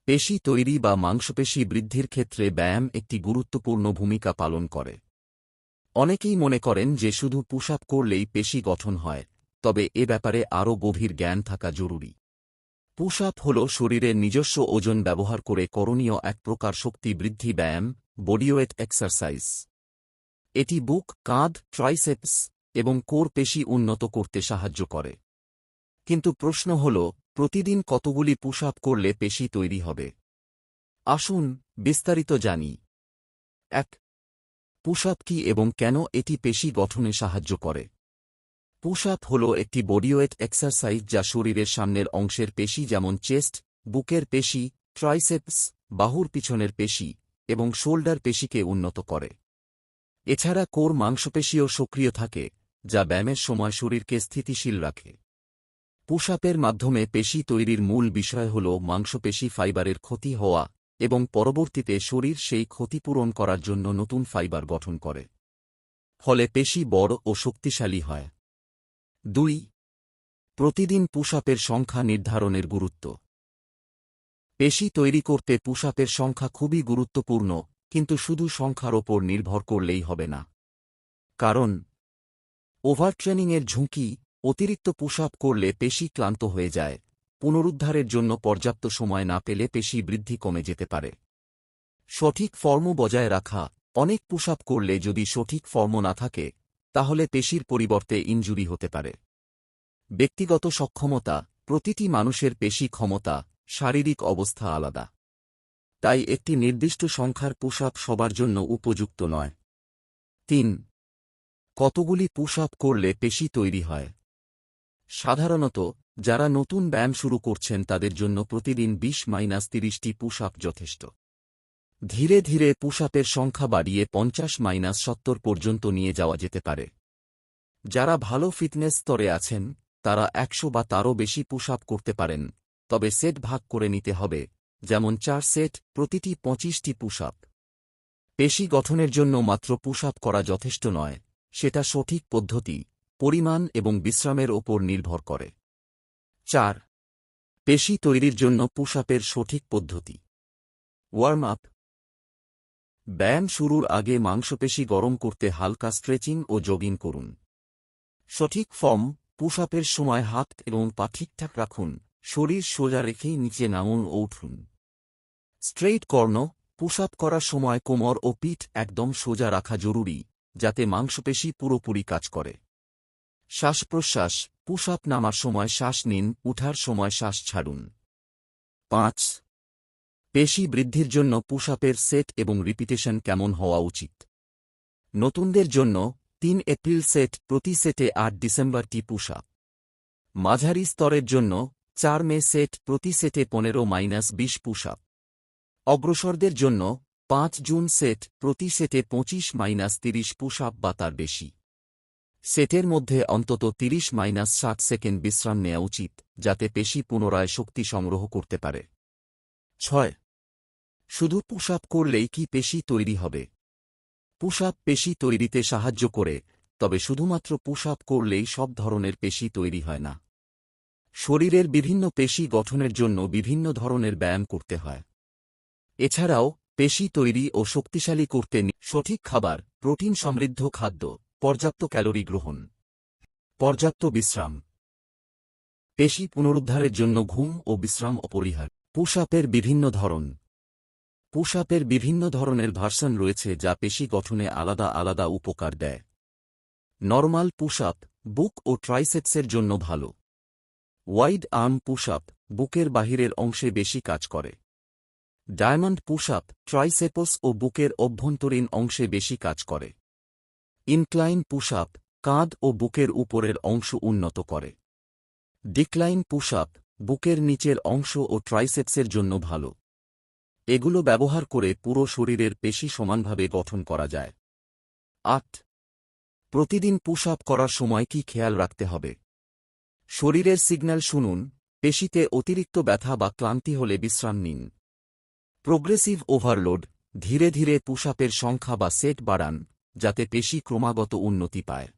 পেশি তৈরি বা মাংসপেশি বৃদ্ধির ক্ষেত্রে ব্যায়াম একটি গুরুত্বপূর্ণ ভূমিকা পালন করে। অনেকেই মনে করেন যে শুধু পুশ আপ করলেই পেশি গঠন হয়, তবে এ ব্যাপারে আরও গভীর জ্ঞান থাকা জরুরি। পুশ আপ হল শরীরের নিজস্ব ওজন ব্যবহার করে করণীয় এক প্রকার শক্তি বৃদ্ধি ব্যায়াম, বডিওয়েট এক্সারসাইজ। এটি বুক, কাঁধ, ট্রাইসেপস এবং কোর পেশি উন্নত করতে সাহায্য করে। কিন্তু প্রশ্ন হল, প্রতিদিন কতগুলি পুশ আপ করলে পেশি তৈরি হবে? আসুন বিস্তারিত জানি। ১. পুশ আপ কি এবং কেন এটি পেশি গঠনে সাহায্য করে? পুশ আপ হল একটি বডিওয়েট এক্সারসাইজ যা শরীরের সামনের অংশের পেশি যেমন চেস্ট, বুকের পেশি, ট্রাইসেপস, বাহুর পিছনের পেশি এবং শোল্ডার পেশিকে উন্নত করে। এছাড়া কোর মাংসপেশিও সক্রিয় থাকে, যা ব্যায়ামের সময় শরীরকে স্থিতিশীল রাখে। পুশ আপের মাধ্যমে পেশি তৈরির মূল বিষয় হল মাংসপেশি ফাইবারের ক্ষতি হওয়া এবং পরবর্তীতে শরীর সেই ক্ষতি পূরণ করার জন্য নতুন ফাইবার গঠন করে। ফলে পেশি বড় ও শক্তিশালী হয়। ২. প্রতিদিন পুশ আপের সংখ্যা নির্ধারণের গুরুত্ব। পেশি তৈরি করতে পুশ আপের সংখ্যা খুবই গুরুত্বপূর্ণ, কিন্তু শুধু সংখ্যার ওপর নির্ভর করলেই হবে না। কারণ ওভারট্রেনিংয়ের ঝুঁকি, অতিরিক্ত পুশ আপ করলে পেশি ক্লান্ত হয়ে যায়, পুনরুদ্ধারের জন্য পর্যাপ্ত সময় না পেলে পেশি বৃদ্ধি কমে যেতে পারে। সঠিক ফর্ম বজায় রাখা। অনেক পুশ আপ করলে যদি সঠিক ফর্ম না থাকে, তাহলে পেশির পরিবর্তে ইনজুরি হতে পারে। ব্যক্তিগত সক্ষমতা। প্রতিটি মানুষের পেশি ক্ষমতা, শারীরিক অবস্থা আলাদা। তাই একটি নির্দিষ্ট সংখ্যার পুশ আপ সবার জন্য উপযুক্ত নয়। ৩. কতগুলি পুশ আপ করলে পেশি তৈরি হয়? সাধারণত যারা নতুন ব্যায়াম শুরু করছেন তাদের জন্য প্রতিদিন ২০-৩০টি পুশ আপ যথেষ্ট। ধীরে ধীরে পুশ আপের সংখ্যা বাড়িয়ে ৫০-৭০ পর্যন্ত নিয়ে যাওয়া যেতে পারে। যারা ভালো ফিটনেস স্তরে আছেন তারা ১০০ বা তারও বেশি পুশ আপ করতে পারেন, তবে সেট ভাগ করে নিতে হবে, যেমন ৪ সেট, প্রতিটি ২৫টি পুশ আপ। পেশি গঠনের জন্য মাত্র পুশ আপ করা যথেষ্ট নয়, সেটা সঠিক পদ্ধতি, পরিমাণ এবং বিশ্রামের ওপর নির্ভর করে। ৪. পেশি তৈরির জন্য পুশ আপের সঠিক পদ্ধতি। Warm up. ব্যায়াম শুরুর আগে মাংসপেশি গরম করতে হালকা স্ট্রেচিং ও জগিং করুন। সঠিক ফর্ম। পুশ আপের সময় হাত এবং পা ঠিকঠাক রাখুন, শরীর সোজা রেখেই নিচে নামুন ও উঠুন। স্ট্রেইট কর্ণ। পুশ আপ করার সময় কোমর ও পিঠ একদম সোজা রাখা জরুরি, যাতে মাংসপেশি পুরোপুরি কাজ করে। শ্বাস প্রশ্বাস। পুশ আপ নামার সময় শ্বাস নিন, উঠার সময় শ্বাস ছাড়ুন। ৫. পেশি বৃদ্ধির জন্য পুশ আপের সেট এবং রিপিটেশন কেমন হওয়া উচিত? নতুনদের জন্য ৩ এপ্রিল সেট, প্রতি সেটে ৮ ডিসেম্বরটি পুশ আপ। মাঝারি স্তরের জন্য ৪ মে সেট, প্রতি সেটে ১৫-২০ পুশ আপ। অগ্রসরদের জন্য ৫ জুন সেট, প্রতি সেটে ২৫-৩০ পুশ আপ বা তার বেশি। সেটের মধ্যে অন্তত ৩০-৬০ সেকেন্ড বিশ্রাম নেওয়া উচিত, যাতে পেশি পুনরায় শক্তি সংগ্রহ করতে পারে। ৬. শুধু পুশ আপ করলেই কি পেশি তৈরি হবে? পুশ আপ পেশি তৈরিতে সাহায্য করে, তবে শুধুমাত্র পুশ আপ করলেই সব ধরনের পেশি তৈরি হয় না। শরীরের বিভিন্ন পেশি গঠনের জন্য বিভিন্ন ধরনের ব্যায়াম করতে হয়। এছাড়াও পেশি তৈরি ও শক্তিশালী করতে সঠিক খাবার, প্রোটিন সমৃদ্ধ খাদ্য, পর্যাপ্ত ক্যালোরি গ্রহণ, পর্যাপ্ত বিশ্রাম। পেশি পুনরুদ্ধারের জন্য ঘুম ও বিশ্রাম অপরিহার্য। পুশ আপের বিভিন্ন ধরন। পুশ আপের বিভিন্ন ধরনের ভার্সন রয়েছে যা পেশি গঠনে আলাদা আলাদা উপকার দেয়। নরমাল পুশ আপ বুক ও ট্রাইসেপসের জন্য ভালো। ওয়াইড আর্ম পুশ আপ বুকের বাহিরের অংশে বেশি কাজ করে। ডায়মন্ড পুশ আপ ট্রাইসেপস ও বুকের অভ্যন্তরীণ অংশে বেশি কাজ করে। ইনক্লাইন পুশ আপ কাঁধ ও বুকের উপরের অংশ উন্নত করে। ডিক্লাইন পুশ আপ বুকের নিচের অংশ ও ট্রাইসেপসের জন্য ভালো। এগুলো ব্যবহার করে পুরো শরীরের পেশি সমানভাবে গঠন করা যায়। ৮. প্রতিদিন পুশ আপ করার সময় কি খেয়াল রাখতে হবে? শরীরের সিগন্যাল শুনুন, পেশিতে অতিরিক্ত ব্যথা বা ক্লান্তি হলে বিশ্রাম নিন। Progressive overload. ধীরে ধীরে পুশ আপের সংখ্যা বা সেট বাড়ান, যাতে পেশি ক্রমাগত উন্নতি পায়।